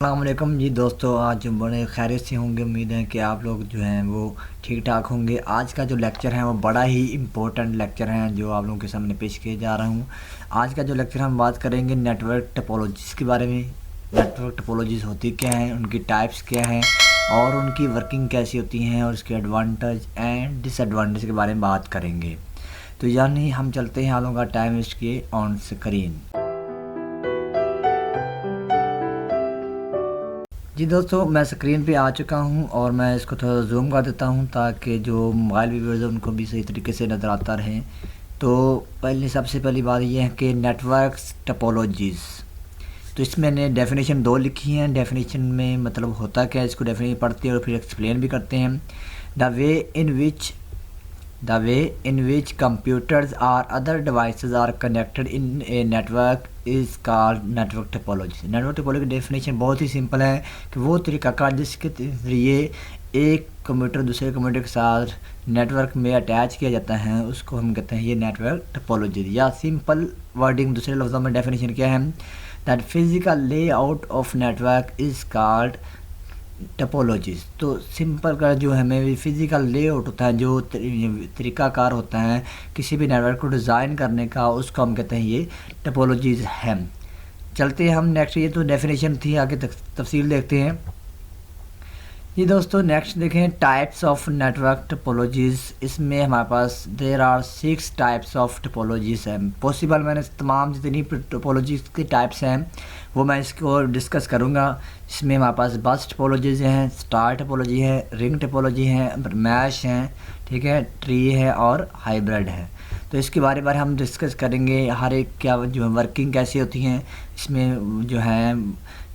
अस्सलामुअलैकुम जी दोस्तों, आज बड़े खैरियत से होंगे। उम्मीद है कि आप लोग जो हैं वो ठीक ठाक होंगे। आज का जो लेक्चर है वो बड़ा ही इम्पोर्टेंट लेक्चर है जो आप लोगों के सामने पेश किए जा रहा हूँ। आज का जो लेक्चर हम बात करेंगे नेटवर्क टोपोलॉजीज़ के बारे में। नेटवर्क टोपोलॉजीज़ होती क्या हैं, उनकी टाइप्स क्या हैं और उनकी वर्किंग कैसी होती हैं और उसके एडवांटेज एंड डिसएडवांटेज के बारे में बात करेंगे। तो यानी हम चलते हैं, आप लोगों का टाइम वेस्ट किए ऑन स्क्रीन। जी दोस्तों, मैं स्क्रीन पे आ चुका हूँ और मैं इसको थोड़ा जूम कर देता हूँ ताकि जो मोबाइल व्यूअर्स हैं उनको भी सही तरीके से नज़र आता रहे। तो सबसे पहली बात यह है कि नेटवर्क्स टोपोलॉजीज़, तो इसमें मैंने डेफिनेशन दो लिखी हैं। डेफिनेशन में मतलब होता क्या है, इसको डेफिनेशन पढ़ते हैं और फिर एक्सप्लेन भी करते हैं। The way in which computers or other devices are connected in a network is called network topology। Network topology की डेफिनेशन बहुत ही सिंपल है कि वो तरीक़ाकार जिसके ज़रिए एक कंप्यूटर दूसरे कंप्यूटर के साथ नेटवर्क में अटैच किया जाता है उसको हम कहते हैं ये नेटवर्क टोपोलॉजी। या सिंपल वर्डिंग दूसरे लफ्ज़ों में डेफिनेशन क्या है, that physical layout of network is called topologies. तो सिंपल का जो हमें फिज़िकल लेआउट होता है, जो तरीक़ाकार होता है किसी भी नेटवर्क को डिज़ाइन करने का, उसको हम कहते हैं ये टोपोलॉजीज़ हैं। चलते हैं हम नेक्स्ट। ये तो डेफिनेशन थी, आगे तफसील देखते हैं। ये दोस्तों नेक्स्ट देखें, टाइप्स ऑफ नेटवर्क टोपोलॉजीज़। इसमें हमारे पास there are 6 types of topologies हैं पॉसिबल। मैंने तमाम जितनी टोपोलॉजीज़ की टाइप्स हैं वो मैं इसको डिस्कस करूँगा। इसमें हमारे पास बस टोपोलॉजीज़ हैं, स्टार टोपोलॉजी है, रिंग टोपोलॉजी है, मैश हैं, ठीक है, ट्री है और हाइब्रिड है। तो इसके बारे में हम डिस्कस करेंगे, हर एक क्या जो वर्किंग कैसी होती हैं, इसमें जो है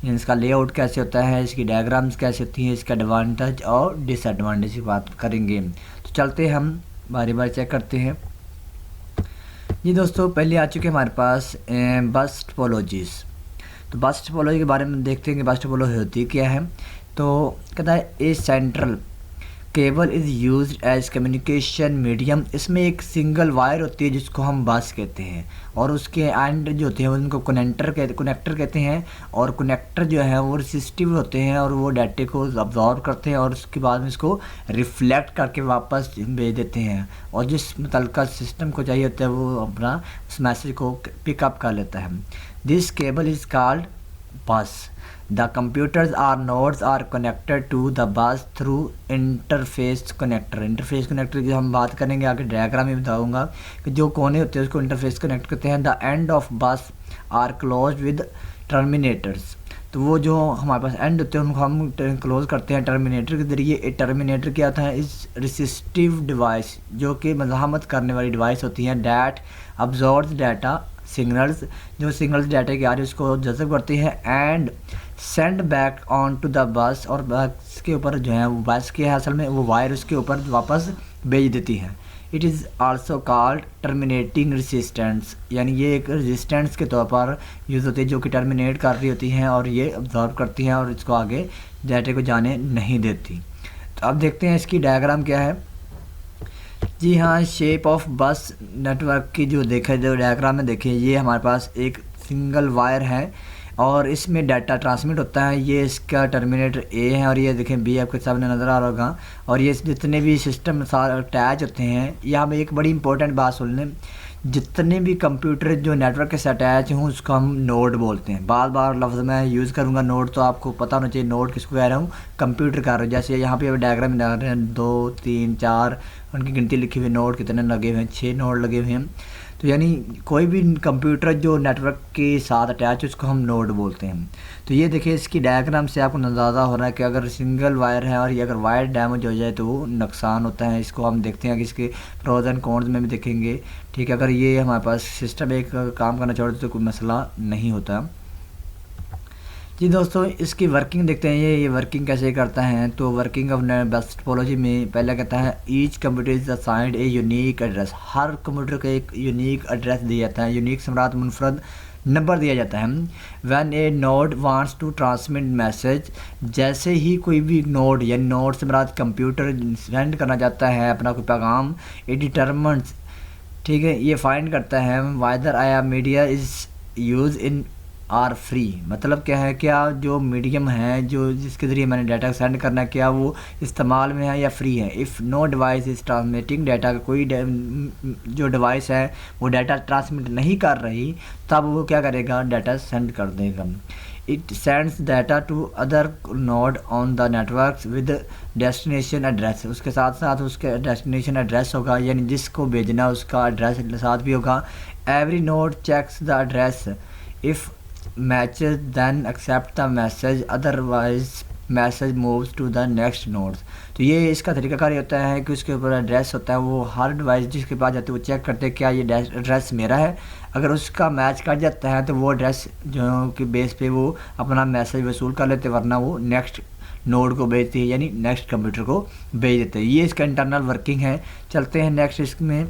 इसका लेआउट कैसे होता है, इसकी डायग्राम्स कैसे होती हैं, इसका एडवांटेज और डिसएडवांटेज की बात करेंगे। तो चलते हम बारी बारी चेक करते हैं। जी दोस्तों, पहले आ चुके हमारे पास बस टोपोलॉजीज़। तो बस टोपोलॉजी के बारे में देखते हैं कि बस टोपोलॉजी होती क्या है। तो कहता है a central cable is used as communication medium. इसमें एक सिंगल वायर होती है जिसको हम बस कहते हैं और उसके एंड जो होते हैं उनको कनेक्टर कहते हैं। और कनेक्टर जो है वो रेसिस्टिव होते हैं और वो डाटे को अब्जॉर्व करते हैं और उसके बाद में इसको रिफ्लेक्ट करके वापस भेज देते हैं और जिस मुतल्लिका सिस्टम को चाहिए होता है वो अपना उस मैसेज को पिकअप कर लेता है। दिस केबल इज़ कॉल्ड बस। The computers or nodes are connected to the bus through interface connector। Interface connector की हम बात करेंगे आगे, डायग्राम में बताऊंगा कि जो कोने होते हैं उसको इंटरफेस कनेक्ट करते हैं। द एंड ऑफ बस आर क्लोज विद टर्मिनेटर्स। तो वो जो हमारे पास एंड होते हैं उनको हम क्लोज करते हैं टर्मिनेटर के ज़रिए। टर्मिनेटर क्या था, इस रेसिस्टिव डिवाइस जो कि मज़ाहमत करने वाली डिवाइस होती हैं, डैट अब्जॉर्ब्स डाटा सिग्नल्स, जो सिग्नल्स डाटा के आ रही है उसको जज़ब करती है and send back on to the bus. और बस के ऊपर जो है वो बस के असल में वो वायर उसके ऊपर वापस भेज देती है। It is also called terminating resistance, यानी ये एक रेजिस्टेंस के तौर पर यूज़ होती है जो कि टर्मिनेट कर रही होती हैं और ये अब्जॉर्व करती हैं और इसको आगे डाटे को जाने नहीं देती। तो अब देखते हैं इसकी डायग्राम क्या है। जी हाँ, शेप ऑफ बस नेटवर्क की जो डायग्राम में देखें, ये हमारे पास एक सिंगल वायर है और इसमें डाटा ट्रांसमिट होता है। ये इसका टर्मिनेटर ए है और ये देखें बी, आपके सामने नज़र आ रहा होगा। और ये जितने भी सिस्टम अटैच होते हैं, यहाँ में एक बड़ी इंपॉर्टेंट बात सुन लें, जितने भी कंप्यूटर जो नेटवर्क के साथ अटैच हों उसको हम नोड बोलते हैं। बार बार लफ्ज़ मैं यूज़ करूँगा नोड, तो आपको पता होना चाहिए नोड किसको कह रहा हूँ, कंप्यूटर कह रहा हूँ। जैसे यहाँ पे डायग्राम में डाल रहे हैं 2 3 4 उनकी गिनती लिखी हुई, नोड कितने लगे हुए हैं, 6 नोड लगे हुए हैं। तो यानी कोई भी कंप्यूटर जो नेटवर्क के साथ अटैच है उसको हम नोड बोलते हैं। तो ये देखिए इसकी डायग्राम से आपको अंदाज़ा हो रहा है कि अगर सिंगल वायर है और ये अगर वायर डैमेज हो जाए तो वो नुकसान होता है। इसको हम देखते हैं कि इसके प्रोज एंड कॉन्स में भी देखेंगे, ठीक है। अगर ये हमारे पास सिस्टम एक काम करना छोड़ तो कोई मसला नहीं होता। जी दोस्तों, इसकी वर्किंग देखते हैं, ये वर्किंग कैसे करता है। तो वर्किंग ऑफ बस टोपोलॉजी में पहला कहता है each computer is assigned a unique address. Her computer को एक यूनिक एड्रेस दिया जाता है, यूनिक सम्राट मुनफरद नंबर दिया जाता है। When a node wants to transmit message, जैसे ही कोई भी नोड यानी नोड सम्राट कंप्यूटर सेंड करना चाहता है अपना कोई पैगाम, ए डिटरमिन्स, ठीक है, ये फाइंड करता है वाइदर आया media is use in are free. मतलब क्या है, क्या जो मीडियम है जो जिसके ज़रिए मैंने डाटा सेंड करना है, क्या वो इस्तेमाल में है या फ्री है। If no device is transmitting data, कोई जो डिवाइस है वो डाटा ट्रांसमिट नहीं कर रही, तब वो क्या करेगा, डाटा सेंड कर देगा। It sends data to other node on the network with destination address. उसके साथ साथ उसके डेस्टिनेशन एड्रेस होगा, यानी जिसको भेजना उसका एड्रेस साथ भी होगा। Every node checks the address, if matches then accept the message, otherwise message moves to the next node. तो ये इसका तरीकाकार होता है कि उसके ऊपर एड्रेस होता है, वो हर डिवाइस जिसके पास जाते हैं वो चेक करते हैं क्या ये एड्रेस मेरा है। अगर उसका मैच कर जाता है तो वो एड्रेस जो कि बेस पे वो अपना मैसेज वसूल कर लेते, वरना वो नेक्स्ट नोड को भेजते हैं, यानी नेक्स्ट कंप्यूटर को भेज देते हैं। ये इसका इंटरनल वर्किंग है। चलते हैं नेक्स्ट इसमें।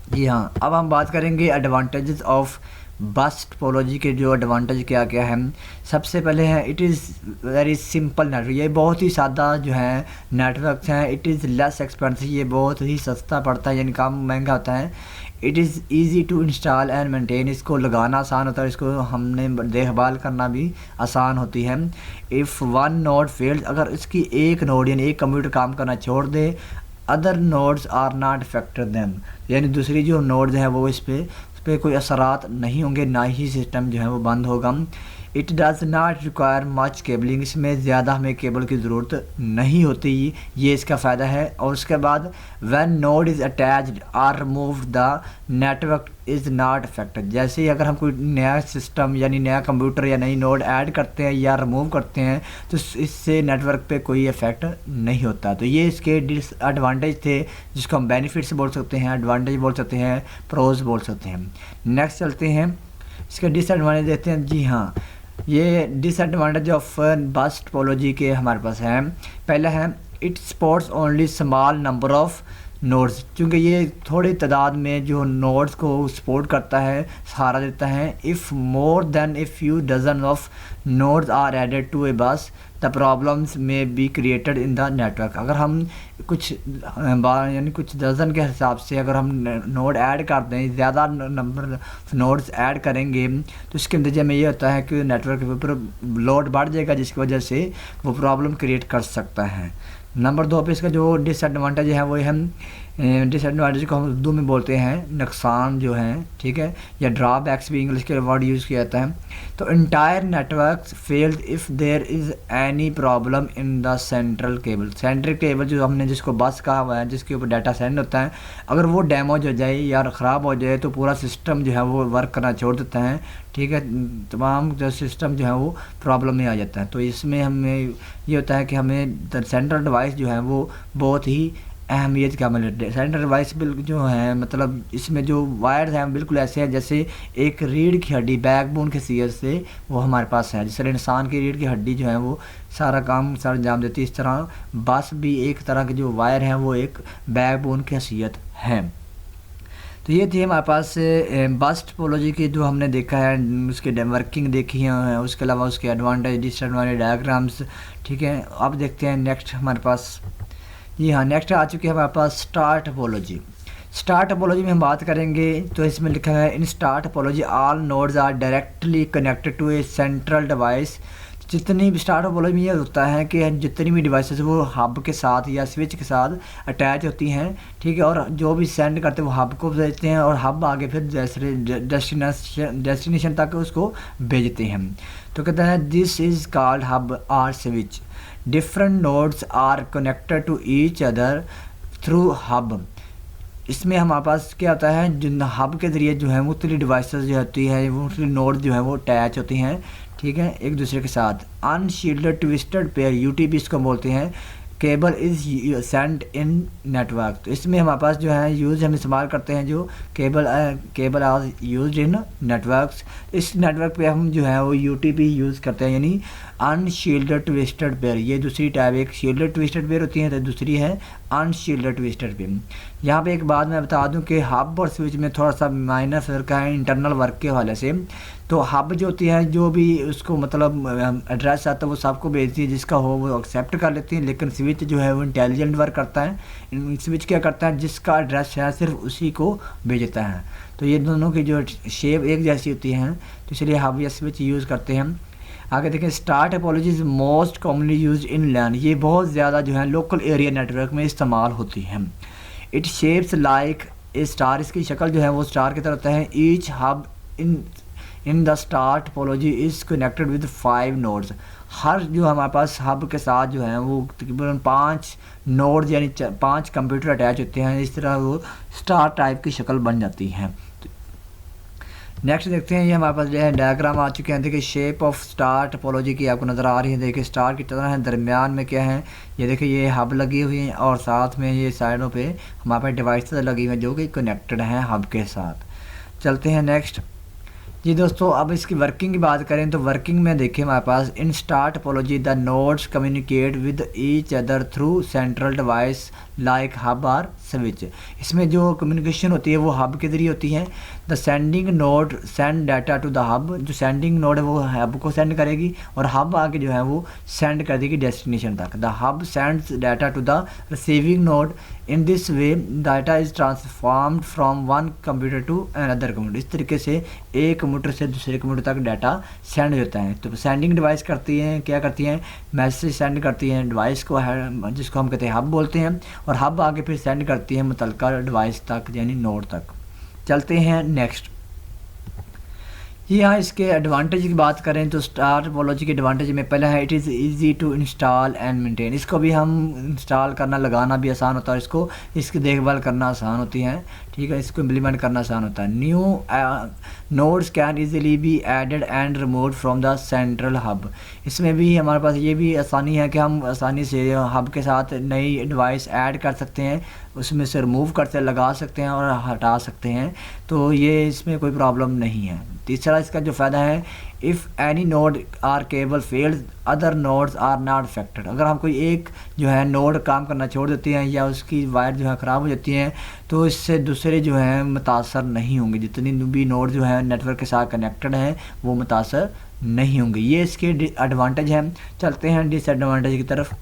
जी हाँ, अब हम बात करेंगे एडवांटेजेस ऑफ बस टोपोलॉजी के। जो एडवांटेज क्या क्या है, सबसे पहले है it is very simple network. ये बहुत ही सादा जो है नेटवर्क है। इट इज़ लेस एक्सपेंसिव, ये बहुत ही सस्ता पड़ता है, यानी कम महंगा होता है। It is easy to install and maintain, इसको लगाना आसान होता है, इसको हमने देखभाल करना भी आसान होती है। इफ़ वन नोड फेल्स, अगर इसकी एक नोड यानी एक कंप्यूटर काम करना छोड़ दे, other nodes are not affected them, यानी दूसरी जो नोड्स हैं वो इस पे कोई असरात नहीं होंगे, ना ही सिस्टम जो है वो बंद होगा। It does not require much cabling, इसमें ज़्यादा हमें केबल की ज़रूरत नहीं होती, ये इसका फ़ायदा है। और उसके बाद when node is attached or removed the network is not affected, जैसे ही अगर हम कोई नया सिस्टम यानी नया कंप्यूटर या नई नोड ऐड करते हैं या रिमूव करते हैं तो इससे नेटवर्क पे कोई इफ़ेक्ट नहीं होता। तो ये इसके डिसएडवांटेज थे, जिसको हम बेनिफिट्स बोल सकते हैं, एडवांटेज बोल सकते हैं, प्रोज बोल सकते हैं। नेक्स्ट चलते हैं, इसके डिसएडवांटेज देते हैं। जी हाँ, ये डिसएडवांटेज ऑफ बस टोपोलॉजी के हमारे पास हैं। पहला है it supports only small number of nodes, क्योंकि ये थोड़ी तादाद में जो नोड्स को सपोर्ट करता है, सहारा देता है। If more than a few dozen of nodes are added to a bus the problems may be created in the network. अगर हम कुछ यानी कुछ डजन के हिसाब से अगर हम नोड ऐड कर दें, ज़्यादा नंबर नोड्स ऐड करेंगे तो इसके नतीजे में ये होता है कि नेटवर्क के ऊपर लोड बढ़ जाएगा, जिसकी वजह से वो प्रॉब्लम क्रिएट कर सकता है। नंबर 2 पे इसका जो डिसएडवांटेज है वो हम डिसएडवांटेज को हम उर्दू में बोलते हैं नुकसान जो हैं, ठीक है, या ड्रॉबैक्स भी इंग्लिश के वर्ड यूज़ किया जाता है। तो entire network failed if there is any problem in the central cable. Central cable जो हमने जिसको बस कहा हुआ है, जिसके ऊपर डाटा सेंड होता है, अगर वो डैमेज हो जाए या ख़राब हो जाए तो पूरा सिस्टम जो है वो वर्क करना छोड़ देता है, ठीक है। तमाम जो सिस्टम जो है वो प्रॉब्लम में आ जाता है। तो इसमें हमें ये होता है कि हमें सेंट्रल डिवाइस जो है वो बहुत ही अहमियत का मिले। सेंट्रल डिवाइस बिल्कुल जो है, मतलब इसमें जो वायर्स हैं बिल्कुल ऐसे हैं जैसे एक रीढ़ की हड्डी बैकबोन के सीयर से वो हमारे पास है। जैसे इंसान की रीढ़ की हड्डी जो है वो सारा काम सारा अंजाम देती है, इस तरह बस भी एक तरह के जो वायर हैं वो एक बैकबोन की हैसियत है। तो ये थी हमारे पास बस टोपोलॉजी की जो हमने देखा है, उसके वर्किंग देखी है, उसके अलावा उसके एडवांटेज डिसएडवांटेज डायग्राम्स, ठीक है। अब देखते हैं नेक्स्ट हमारे पास। जी हाँ, नेक्स्ट आ चुकी है हमारे पास स्टार टोपोलॉजी। स्टार टोपोलॉजी में हम बात करेंगे तो इसमें लिखा है in star topology all nodes are directly connected to a central device. जितनी भी स्टार टोपोलॉजी में ये होता है कि जितनी भी डिवाइसेस वो हब के साथ या स्विच के साथ अटैच होती हैं, ठीक है, और जो भी सेंड करते हैं वो हब को भेजते हैं और हब आगे फिर डेस्टिनेशन तक उसको भेजते हैं। तो कहते हैं this is called hub or switch. Different nodes are connected to each other through hub. इसमें हमारे पास क्या होता है, जिन हब के ज़रिए जो है मुख्तलिफ डिवाइसेस जो होती है, मुख्तलिफ नोड जो है वो अटैच होती हैं, ठीक है, एक दूसरे के साथ। अनशील्डेड ट्विस्टेड पेयर, यूटीपी इसको बोलते हैं। Cable is sent in network. तो इसमें हमारे पास जो है यूज़ हम इस्तेमाल करते हैं जो cable are use in networks. इस नेटवर्क पे हम जो है वो यूटीपी यूज़ करते हैं, यानी अनशील्डेड ट्विस्टेड पेयर। ये दूसरी टाइप, एक शील्डेड ट्विस्टेड पेयर होती है तो दूसरी है अनशील्डेड ट्विस्टेड पेयर। यहाँ पे एक बात मैं बता दूं कि हब और स्विच में थोड़ा सा माइनर फ़र्क है इंटरनल वर्क के हवाले से। तो हब जो होती है, जो भी उसको मतलब एड्रेस आता है वो सबको भेजती है, जिसका हो वो एक्सेप्ट कर लेती है। लेकिन स्विच जो है वो इंटेलिजेंट वर्क करता है। स्विच क्या करता है, जिसका एड्रेस है सिर्फ उसी को भेजता है। तो ये दोनों की जो शेप एक जैसी होती हैं, तो इसलिए हब या स्विच यूज़ करते हैं। आगे देखें, star topology is most commonly use in LAN. ये बहुत ज़्यादा जो है लोकल एरिया नेटवर्क में इस्तेमाल होती है। It shapes like a star, इसकी शक्ल जो है वो स्टार की तरह होता है। Each hub in the star topology is connected with 5 nodes. हर जो हमारे पास हब के साथ जो है वो तकरीबन 5 नोड्स यानी 5 कंप्यूटर अटैच होते हैं। इस तरह वो स्टार टाइप की शक्ल बन जाती है। नेक्स्ट देखते हैं, ये हमारे पास जो है डायग्राम आ चुके हैं। देखिए शेप ऑफ स्टार टोपोलॉजी की आपको नज़र आ रही है। देखिए स्टार की तरह है, दरमियान में क्या है, ये देखिए ये हब लगी हुई हैं और साथ में ये साइडों पे हमारे पास डिवाइसेस लगी हुई हैं जो कि कनेक्टेड हैं हब के साथ। चलते हैं नेक्स्ट। जी दोस्तों, अब इसकी वर्किंग की बात करें तो वर्किंग में देखिए हमारे पास in star topology the nodes communicate with each other through central device like hub or switch. इसमें जो कम्युनिकेशन होती है वो हब के जरिए होती है। The sending node send data to the hub, जो सेंडिंग नोड है वो हब को सेंड करेगी और हब आगे जो है वो सेंड कर देगी डेस्टिनेशन तक। The hub sends data to the receiving node. In this way data is transformed from one computer to another computer. इस तरीके से एक कंप्यूटर से दूसरे कंप्यूटर तक डाटा सेंड होता है। तो सेंडिंग डिवाइस करती हैं, क्या करती हैं, मैसेज सेंड करती हैं डिवाइस को, जिसको हम कहते हैं हब बोलते हैं, और हब आगे फिर सेंड करती है मुतलका डिवाइस तक यानी नोड तक। चलते हैं नेक्स्ट। जी हाँ, इसके एडवांटेज की बात करें तो स्टार टोपोलॉजी के एडवांटेज में पहला है it is easy to install and maintain. इसको भी हम इंस्टॉल करना लगाना भी आसान होता है, इसकी देखभाल करना आसान होती है। ठीक है, इसको इम्प्लीमेंट करना आसान होता है। New nodes can easily be added and removed from the central hub. इसमें भी हमारे पास ये भी आसानी है कि हम आसानी से हब के साथ नई डिवाइस ऐड कर सकते हैं, उसमें से रिमूव करते लगा सकते हैं और हटा सकते हैं। तो ये इसमें कोई प्रॉब्लम नहीं है। तीसरा इसका जो फ़ायदा है, if any node or cable failed other nodes are not affected. अगर हम कोई एक जो है नोड काम करना छोड़ देते हैं या उसकी वायर जो है ख़राब हो जाती हैं तो इससे दूसरे जो हैं मुतासर नहीं होंगे। जितनी भी नोड जो है नेटवर्क के साथ कनेक्टेड हैं वो मुतासर नहीं होंगे। ये इसके एडवांटेज हैं। चलते हैं डिसएडवांटेज की तरफ।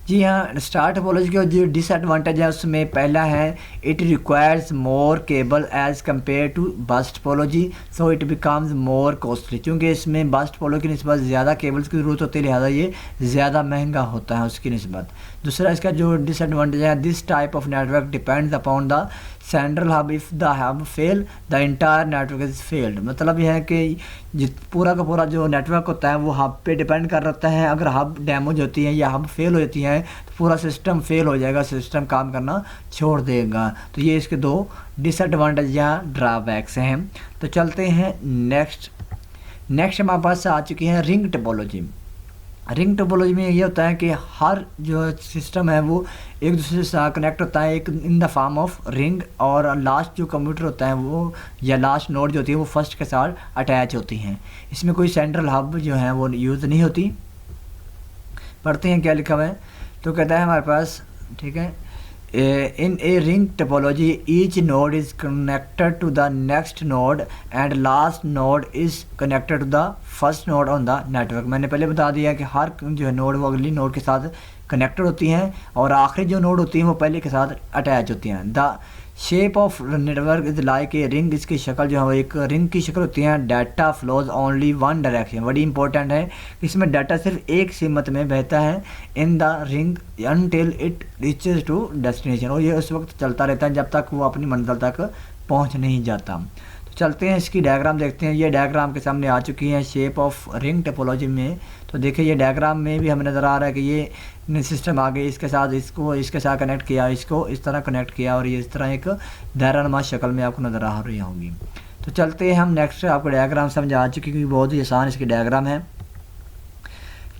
जी हाँ, स्टार टोपोलॉजी का जो डिसएडवांटेज है उसमें पहला है it requires more cable as compare to bus topology, so it becomes more costly. क्योंकि इसमें बस टोपोलॉजी की निस्बत ज़्यादा केबल्स की ज़रूरत होती है, लिहाजा ये ज़्यादा महंगा होता है उसकी निस्बत। दूसरा इसका जो डिसएडवांटेज है, this type of network depends upon the central hub. If the hub fail the entire network is failed. मतलब यह है कि पूरा का पूरा जो नेटवर्क होता है वो हब पे डिपेंड कर रहता है। अगर हब डैमेज होती है या हब फेल हो जाती है तो पूरा सिस्टम फेल हो जाएगा, सिस्टम काम करना छोड़ देगा। तो ये इसके दो डिसएडवांटेज या ड्रॉबैक्स हैं। तो चलते हैं नेक्स्ट हमारे पास आ चुकी है रिंग टोपोलॉजी। रिंग टोपोलॉजी में ये होता है कि हर जो सिस्टम है वो एक दूसरे से कनेक्ट होता है एक in the form of ring, और लास्ट जो कंप्यूटर होता है वो या लास्ट नोड जो होती है वो फर्स्ट के साथ अटैच होती हैं। इसमें कोई सेंट्रल हब जो है वो यूज़ नहीं होती। पढ़ते हैं क्या लिखा हुआ है। तो कहता है हमारे पास, ठीक है, in a ring topology each node is connected to the next node and last node is connected to the first node on the network। मैंने पहले बता दिया कि हर जो है नोड वो अगली नोड के साथ कनेक्टेड होती हैं और आखिरी जो नोड होती हैं वो पहले के साथ अटैच होती हैं। The shape of network is like a ring. इसकी शक्ल जो है वो एक रिंग की शक्ल होती है। Data flows only one direction. बड़ी इंपॉर्टेंट है, इसमें डाटा सिर्फ एक सीमत में बहता है in the ring until it reaches to destination. और ये उस वक्त चलता रहता है जब तक वो अपनी मंजिल तक पहुंच नहीं जाता। तो चलते हैं इसकी डायग्राम देखते हैं। ये डायग्राम के सामने आ चुकी है शेप ऑफ रिंग टोपोलॉजी में। तो देखिए ये डायग्राम में भी हमें नज़र आ रहा है कि ये सिस्टम आगे इसके साथ इसके साथ कनेक्ट किया, इसको इस तरह कनेक्ट किया और ये इस तरह एक दायरानुमा शक्ल में आपको नज़र आ रही होंगी। तो चलते हैं हम नेक्स्ट। आपको डायग्राम समझ आ चुकी क्योंकि बहुत ही आसान इसकी डायग्राम है।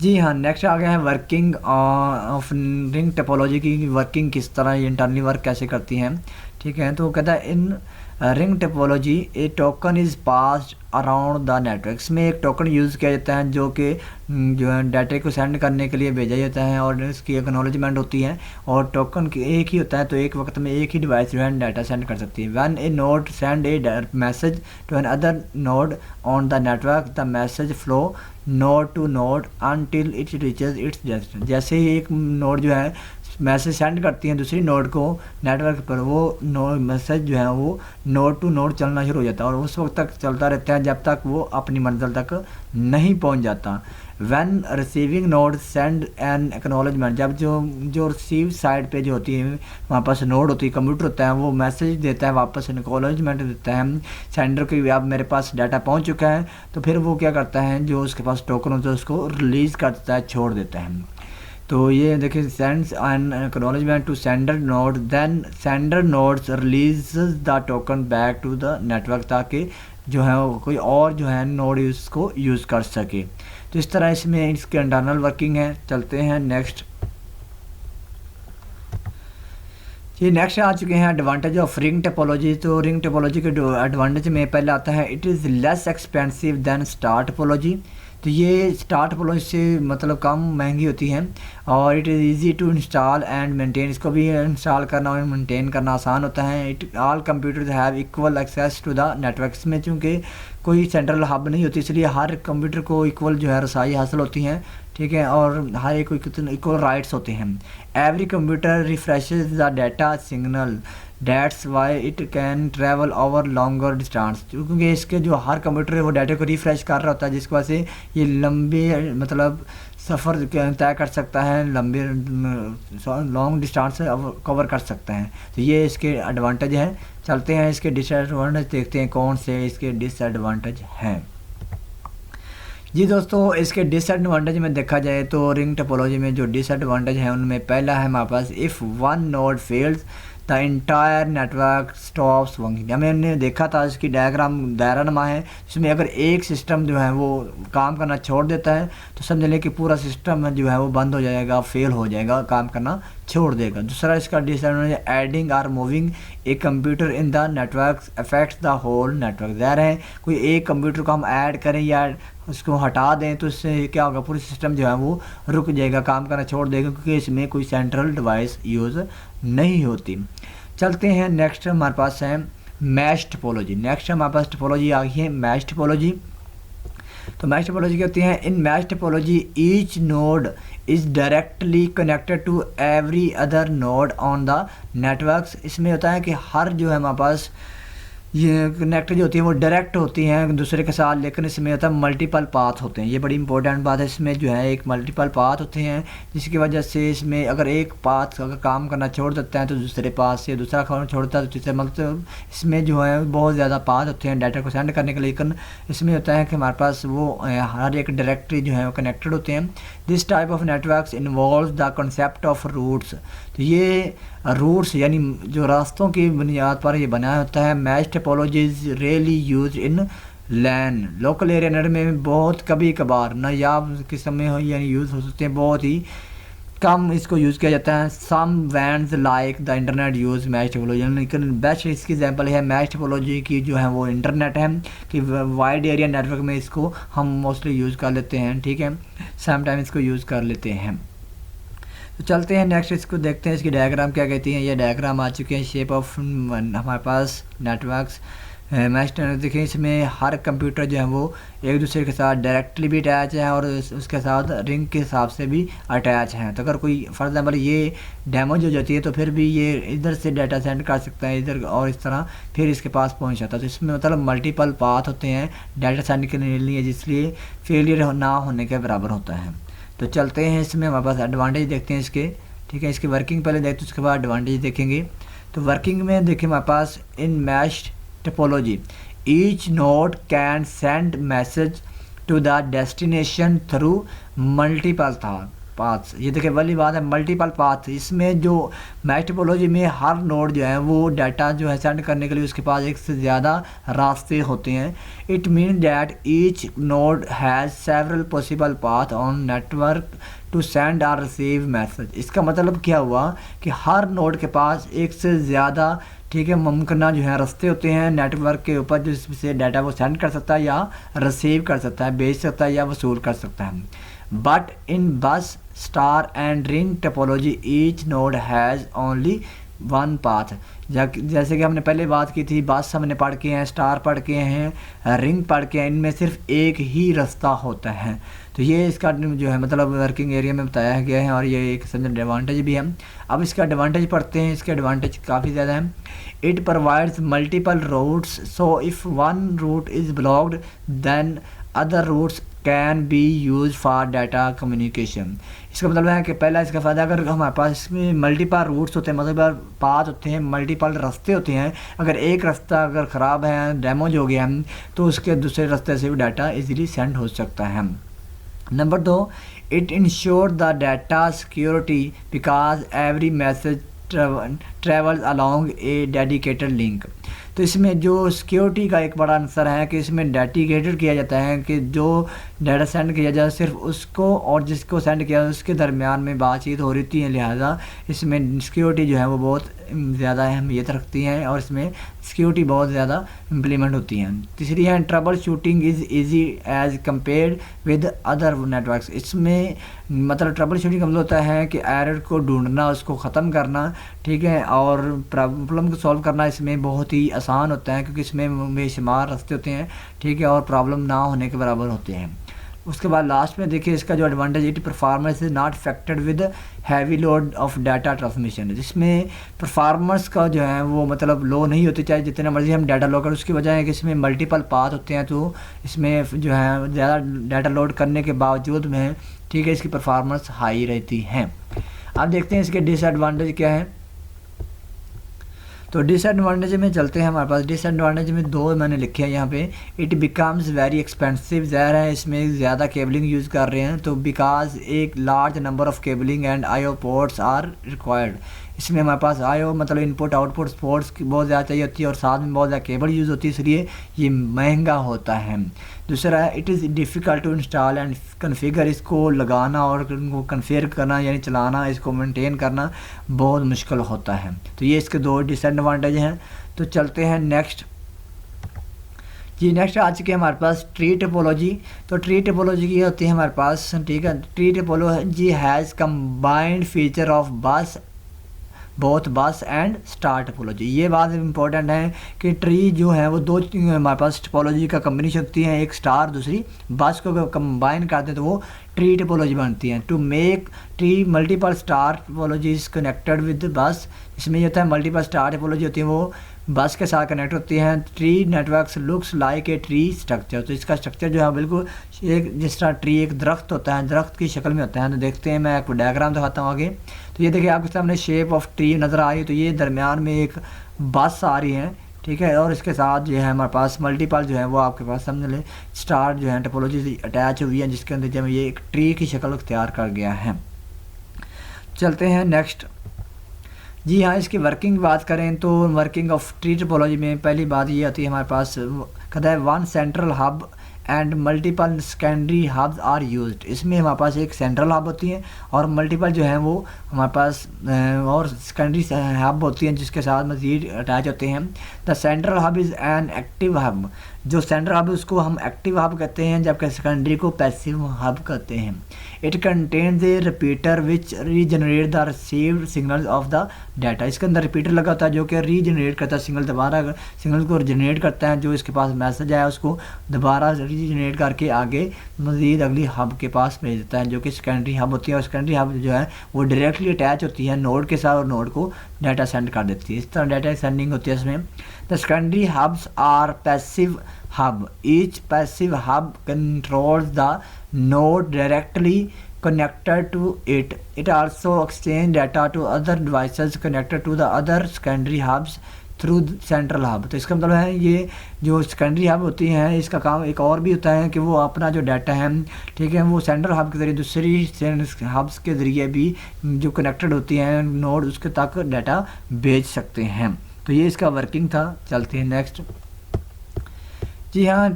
जी हाँ, नेक्स्ट आ गया है वर्किंग ऑफ रिंग टोपोलॉजी की। वर्किंग किस तरह, इंटरनली वर्क कैसे करती हैं। ठीक है, तो कहता है in ring topology, A token is passed around the network. इसमें एक टोकन यूज़ किया जाता है जो कि जो है डाटा को सेंड करने के लिए भेजा जाता है और इसकी एक्नॉलेजमेंट होती है, और टोकन एक ही होता है, तो एक वक्त में एक ही डिवाइस जो है डाटा सेंड कर सकती है। When a node send a message to an other node on the network, the message flow node to node until it reaches its destination. जैसे ही एक नोड जो है मैसेज सेंड करती हैं दूसरी नोड को नेटवर्क पर, वो मैसेज जो है वो नोड टू नोड चलना शुरू हो जाता है और उस वक्त तक चलता रहता है जब तक वो अपनी मंजिल तक नहीं पहुंच जाता। When receiving node send an acknowledgement, जब जो रिसीव साइड पे जो होती है वहाँ पास नोड होती है, कंप्यूटर होता है, वो मैसेज देता है वापस एक्नॉलेजमेंट देता है सेंडर को, अब मेरे पास डाटा पहुँच चुका है, तो फिर वो क्या करता है, जो उसके पास टोकन होता है उसको रिलीज़ कर देता है, छोड़ देता है। तो ये देखिए sends an acknowledgement to sender node, then sender nodes release the token back to the network, ताकि जो है कोई और जो है नोड इसको यूज़ कर सके। तो इस तरह इसमें इसके इंटरनल वर्किंग है। चलते हैं नेक्स्ट। ये नेक्स्ट आ चुके हैं एडवांटेज ऑफ रिंग टोपोलॉजी। तो रिंग टोपोलॉजी के एडवांटेज में पहले आता है it is less expensive than star topology. तो ये स्टार टोपोलॉजी से मतलब कम महंगी होती है, और it is easy to install and maintain, इसको भी इंस्टॉल करना और मेंटेन करना आसान होता है। It all computers have equal access to the networks में, चूँकि कोई सेंट्रल हब नहीं होती इसलिए हर कंप्यूटर को इक्वल जो है रसाई हासिल होती हैं, ठीक है, और हर एक को इक्वल राइट्स होते हैं। Every computer refreshes the data signal, that's why it can travel over longer distance, क्योंकि इसके जो हर कंप्यूटर है वो डाटा को रिफ्रेश कर रहा होता है, जिसकी वजह से ये लंबे मतलब सफ़र तय कर सकता है, लंबे लॉन्ग डिस्टेंस कवर कर सकते हैं। तो ये इसके एडवांटेज हैं। चलते हैं इसके डिसएडवांटेज, देखते हैं कौन से इसके डिसएडवांटेज हैं। जी दोस्तों, इसके डिसएडवांटेज में देखा जाए तो रिंग टोपोलॉजी में जो डिसएडवांटेज है उनमें पहला है हमारे पास, if one node fails the entire network stops working. हमने देखा था इसकी डायग्राम दायरा नुमा है, जिसमें अगर एक सिस्टम जो है वो काम करना छोड़ देता है तो समझ लें कि पूरा सिस्टम जो है वो बंद हो जाएगा, फेल हो जाएगा, काम करना छोड़ देगा। दूसरा इसका disadvantage, adding or moving a computer in the network affects the whole network. ज़ाहिर है कोई एक कंप्यूटर को हम ऐड करें या उसको हटा दें तो इससे क्या होगा, पूरी सिस्टम जो है वो रुक जाएगा, काम करना छोड़ देगा, क्योंकि इसमें कोई सेंट्रल डिवाइस यूज़ नहीं होती। चलते हैं नेक्स्ट, हमारे पास है मैश टोपोलॉजी। नेक्स्ट हमारे पास टोपोलॉजी आ गई है मैश टोपोलॉजी। तो मैश टोपोलॉजी क्या होती है, in mesh topology each node is directly connected to every other node on the networks. इसमें होता है कि हर जो है हमारे पास ये कनेक्ट जो होती है वो डायरेक्ट होती हैं दूसरे के साथ, लेकिन इसमें होता है मल्टीपल पाथ होते हैं। ये बड़ी इंपॉर्टेंट बात है, इसमें जो है एक मल्टीपल पाथ होते हैं, जिसकी वजह से इसमें अगर एक पाथ अगर काम करना छोड़ देता है तो दूसरे पाथ से दूसरा काम छोड़ता है तो तीसरे, मतलब इसमें जो है बहुत ज़्यादा पाथ होते हैं डाटा को सेंड करने के लिए। लेकिन इसमें होता है कि हमारे पास वो हर एक डायरेक्टरी जो है वो कनेक्टेड होते हैं। This type of networks involve the concept of routes. तो ये रूट्स यानी जो रास्तों की बुनियाद पर ये बनाया होता है। Mesh topology is really use in LAN local area net में बहुत कभी कभार नायाब किस्म में हो यानी यूज़ हो सकते हैं, बहुत ही कम इसको यूज़ किया जाता है। Some WANs like the internet use mesh topology, लेकिन बेस्ट इसकी एग्जांपल है मैश टोपोलॉजी की जो है वो इंटरनेट है कि वाइड एरिया नेटवर्क में इसको हम मोस्टली यूज़ कर लेते हैं, ठीक है, समटाइम इसको यूज़ कर लेते हैं। तो चलते हैं नेक्स्ट, इसको देखते हैं इसकी डायग्राम क्या कहती हैं। ये डायग्राम आ चुके हैं शेप ऑफ हमारे पास नेटवर्क्स मैश। देखिए इसमें हर कंप्यूटर जो है वो एक दूसरे के साथ डायरेक्टली भी अटैच है और उसके साथ रिंग के हिसाब से भी अटैच हैं। तो अगर कोई फॉर एग्जाम्पल ये डैमेज हो जाती है तो फिर भी ये इधर से डाटा सेंड कर सकता है इधर, और इस तरह फिर इसके पास पहुंच जाता है। तो इसमें मतलब मल्टीपल पाथ होते हैं डाटा सेंड के लिए, जिसलिए फेलियर ना होने के बराबर होता है। तो चलते हैं इसमें हमारे पास एडवांटेज देखते हैं इसके, ठीक है, इसकी वर्किंग पहले देखते हैं उसके बाद एडवांटेज देखेंगे। तो वर्किंग में देखिए हमारे पास in mesh topology each node can send message to the destination through multiple paths. ये देखिए वाली बात है मल्टीपल पाथ। इसमें जो मैश टोपोलॉजी में हर नोड जो है वो डाटा जो है सेंड करने के लिए उसके पास एक से ज़्यादा रास्ते होते हैं। It mean that each node has several possible path on network to send और रिसीव मैसेज। इसका मतलब क्या हुआ कि हर नोड के पास एक से ज़्यादा ठीक है मुमकिन जो है रास्ते होते हैं नेटवर्क के ऊपर जिससे डाटा वो सेंड कर सकता है या रिसीव कर सकता है, भेज सकता है या वसूल कर सकता है। बट इन बस star and ring topology each node has only one path. जैसे कि हमने पहले बात की थी, बस हमने पढ़ के हैं, स्टार पढ़ के हैं, रिंग पढ़ के हैं, इनमें सिर्फ एक ही रास्ता होता है। तो ये इसका जो है मतलब वर्किंग एरिया में बताया गया है और ये एक समझ एडवांटेज भी है। अब इसका एडवांटेज पढ़ते हैं। इसके एडवांटेज काफ़ी ज़्यादा हैं। It provides multiple routes, so if one route is blocked then other routes can be use for data communication. इसका मतलब है कि पहला इसका फ़ायदा, अगर हमारे पास इसमें मल्टीपल रूट्स होते हैं, मतलब पाथ होते हैं, मल्टीपल रास्ते होते हैं, अगर एक रास्ता अगर ख़राब है, डैमेज हो गया है, तो उसके दूसरे रास्ते से भी डाटा इजीली सेंड हो सकता है। Number 2, it ensure the data security because every message travels along A dedicated link. तो इसमें जो सिक्योरिटी का एक बड़ा आंसर है कि इसमें डेडिकेटेड किया जाता है कि जो डाटा सेंड किया जाए सिर्फ उसको और जिसको सेंड किया उसके दरमियान में बातचीत हो रही है, लिहाजा इसमें सिक्योरिटी जो है वो बहुत ज़्यादा अहमियत रखती हैं और इसमें सिक्योरिटी बहुत ज़्यादा इम्प्लीमेंट होती हैं। तीसरी है trouble shooting is easy as compare with other networks. इसमें मतलब ट्रबल शूटिंग का मतलब होता है कि एरर को ढूंढना, उसको ख़त्म करना, ठीक है, और प्रॉब्लम को सॉल्व करना इसमें बहुत ही आसान होता है क्योंकि इसमें बेशुमार रास्ते होते हैं, ठीक है, और प्रॉब्लम ना होने के बराबर होते हैं। उसके बाद लास्ट में देखिए इसका जो advantage, it performance is not affected with heavy load of data transmission. जिसमें परफॉर्मेंस का जो है वो मतलब लो नहीं होती, चाहे जितना मर्जी हम डाटा लो करें। उसकी वजह है कि इसमें मल्टीपल पाथ होते हैं, तो इसमें जो है ज़्यादा डाटा लोड करने के बावजूद में, ठीक है, इसकी परफॉर्मेंस हाई रहती है। अब देखते हैं इसके डिसएडवांटेज क्या है। तो डिसएडवांटेज में चलते हैं। हमारे पास डिसएडवांटेज में 2 मैंने लिखे हैं यहाँ पे। इट बिकम्स वेरी एक्सपेंसिव, ज़ाहिर है इसमें ज़्यादा केबलिंग यूज़ कर रहे हैं, तो बिकॉज एक large number of cabling and IO ports are required. इसमें हमारे पास आईओ मतलब इनपुट आउटपुट पोर्ट्स की बहुत ज़्यादा चाहिए होती है और साथ में बहुत ज़्यादा केबल यूज़ होती है, इसलिए ये महंगा होता है। दूसरा है it is difficult to install and configure. इसको लगाना और इनको कन्फिगर करना यानी चलाना, इसको मेंटेन करना बहुत मुश्किल होता है। तो ये इसके 2 डिसएडवांटेज हैं। तो चलते हैं नेक्स्ट जी। नेक्स्ट आ चुके हैं हमारे पास ट्री टोपोलॉजी। तो ट्री टोपोलॉजी की होती है हमारे पास, ठीक है। Tree topology has combined feature of बस बोथ बस एंड स्टार टोपोलॉजी। ये बात इंपॉर्टेंट है कि ट्री जो है वो 2 हमारे पास टोपोलॉजी का कम्बिनेशन होती है, एक स्टार दूसरी बस को कंबाइन करते हैं तो वो ट्री टोपोलॉजी बनती है। To make tree multiple star topology is connected with bus. इसमें ये होता है मल्टीपल स्टार टोपोलॉजी होती है वो बस के साथ कनेक्ट होती हैं। Tree networks looks like a tree structure. तो इसका स्ट्रक्चर जो है बिल्कुल एक जिस तरह ट्री एक दरख्त होता है, दरख्त की शक्ल में होता है। तो देखते हैं, मैं आपको डायग्राम दिखाता हूँ आगे। तो ये देखिए आपके सामने शेप ऑफ ट्री नज़र आ रही है। तो ये दरमियान में एक बस आ रही है, ठीक है, और इसके साथ जो है हमारे पास मल्टीपल जो है वो आपके पास समझ लें स्टार जो है टोपोलॉजी से अटैच हुई है, जिसके अंदर जब ये एक ट्री की शक्ल अख्तियार कर गया है। चलते हैं नेक्स्ट जी। हाँ, इसकी वर्किंग की बात करें तो वर्किंग ऑफ ट्री टोपोलॉजी में पहली बात ये आती है हमारे पास, कहता है 1 central hub and multiple secondary hubs are used. इसमें हमारे पास एक सेंट्रल हब होती है और मल्टीपल जो है वो हमारे पास और सेकेंडरी हब होती हैं जिसके साथ मज़ीद अटैच होते हैं। The central hub is an active hub. जो सेंट्रल हब है उसको हम एक्टिव हब कहते हैं, जबकि सेकेंडरी को पैसिव हब कहते हैं। It contains A repeater which regenerate the received signal of the data. इसके अंदर रिपीटर लगा होता है जो कि रीजनरेट करता है सिग्नल, दोबारा सिग्नल को जनरेट करता है, जो इसके पास मैसेज आया उसको दोबारा रीजनरेट करके आगे मज़ीद अगली हब के पास भेज देता है, जो कि सेकेंडरी हब होती है। और सेकेंडरी हब जो है वो डायरेक्टली अटैच होती है नोड के साथ और नोड को डाटा सेंड कर देती है। इस तरह डाटा सेंडिंग होती है इसमें। The secondary hubs are passive hub. Each passive hub controls the node directly connected to it. It also exchanges data to other devices connected to the other secondary hubs through central hub. तो इसका मतलब है ये जो secondary hub होती हैं इसका काम एक और भी होता है कि वो अपना जो डाटा है, ठीक है, वो सेंट्रल हब के ज़रिए दूसरी हब्स के ज़रिए भी जो कनेक्टेड होती हैं नोड उसके तक डाटा भेज सकते हैं। तो ये इसका वर्किंग था। चलते हैं नेक्स्ट। जी हाँ,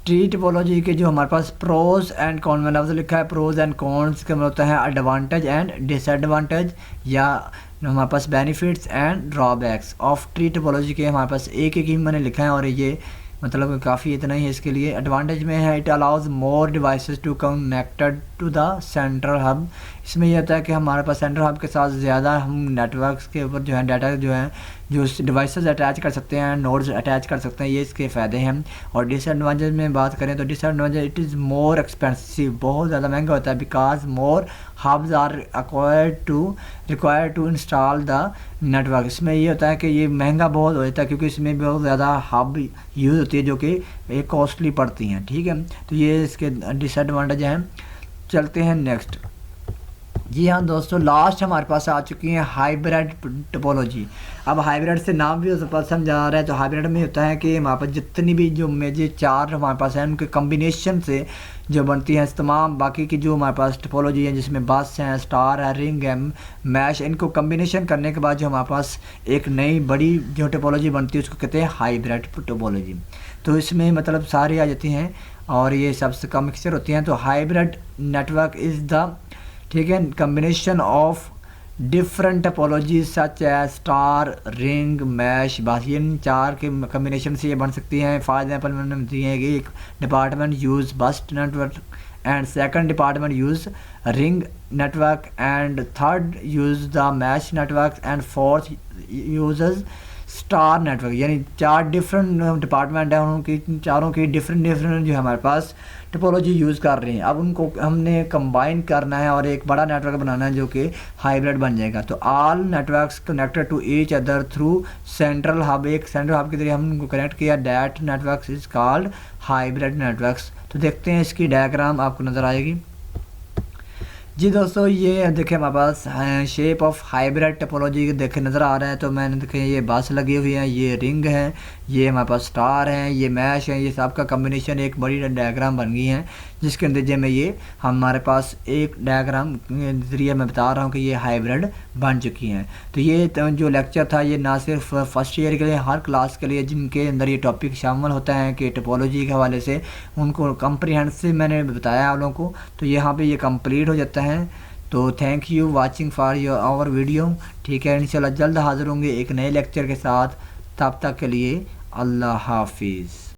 ट्री टोपोलॉजी के जो हमारे पास प्रोज एंड कॉन, मैंने लिखा है प्रोज एंड कॉन्स का मतलब होता है एडवांटेज एंड डिसएडवांटेज, या हमारे पास benefits and drawbacks of tree topology के हमारे पास एक ही मैंने लिखा है, और ये मतलब काफ़ी इतना ही है इसके लिए। एडवांटेज में है it allows more devices to connected to the central hub. इसमें यह होता है कि हमारे पास सेंट्रल हब के साथ ज़्यादा हम नेटवर्क्स के ऊपर जो है डाटा जो है जो डिवाइसेस अटैच कर सकते हैं, नोड्स अटैच कर सकते हैं, ये इसके फ़ायदे हैं। और डिसएडवांटेज में बात करें तो disadvantage it is more expensive, बहुत ज़्यादा महंगा होता है, because more hubs are required to install the network. इसमें ये होता है कि ये महंगा बहुत हो जाता है क्योंकि इसमें बहुत ज़्यादा हब यूज़ होती है जो कि एक कॉस्टली पड़ती हैं, ठीक है। तो ये इसके डिसएडवांटेज हैं। चलते हैं नेक्स्ट। जी हाँ दोस्तों, लास्ट हमारे पास आ चुकी है हाइब्रिड टोपोलॉजी। अब हाइब्रिड से नाम भी समझ आ रहा है। तो हाइब्रिड में होता है कि हमारे पास जितनी भी जो मेजर चार हमारे पास हैं उनके कम्बिनेशन से जो बनती हैं तमाम बाकी की जो हमारे पास टोपोलॉजी है, जिसमें बस हैं, स्टार है, रिंग है, मैश, इनको कम्बिनेशन करने के बाद जो हमारे पास एक नई बड़ी जो टोपोलॉजी बनती है उसको कहते हैं हाइब्रिड टोपोलॉजी। तो इसमें मतलब सारी आ जाती हैं और ये सबसे कम मिक्सचर होती हैं। तो हाइब्रिड नेटवर्क इज़ द, ठीक है, combination of different topologies such as star, ring, mesh, bus इन चार के कम्बिनेशन से ये बन सकती हैं। फॉर एग्जाम्पल मैंने दिए हैं कि एक डिपार्टमेंट यूज़ बस network and second department use ring network and third use the mesh network and fourth uses star network. यानी चार डिफरेंट डिपार्टमेंट हैं, उनकी चारों की डिफरेंट जो हमारे पास टोपोलॉजी यूज़ कर रहे हैं। अब उनको हमने कंबाइन करना है और एक बड़ा नेटवर्क बनाना है जो कि हाइब्रिड बन जाएगा। तो all networks connected to each other through central hub, एक सेंट्रल हब के जरिए हम उनको कनेक्ट किया, that networks is called hybrid networks. तो देखते हैं इसकी डायग्राम आपको नज़र आएगी। जी दोस्तों, ये देखिए हमारे पास शेप ऑफ हाइब्रिड टोपोलॉजी देखे नज़र आ रहा है। तो मैंने देखे ये बस लगी हुई है, ये रिंग है, ये हमारे पास स्टार हैं, ये मैश है, ये सब का कम्बिनेशन एक बड़ी डायग्राम बन गई है, जिसके नतीजे में ये हमारे पास एक डायग्राम के ज़रिए मैं बता रहा हूँ कि ये हाइब्रिड बन चुकी हैं। तो ये जो लेक्चर था ये ना सिर्फ फर्स्ट ईयर के लिए, हर क्लास के लिए जिनके अंदर ये टॉपिक शामिल होता है कि टोपोलॉजी के हवाले से उनको कम्प्रीहेंसिव मैंने बताया आप लोगों को। तो यहाँ पे ये कंप्लीट हो जाता है। तो thank you watching for your our video, ठीक है। इंशाल्लाह जल्द हाजिर होंगे एक नए लेक्चर के साथ। तब तक के लिए अल्लाह हाफिज़।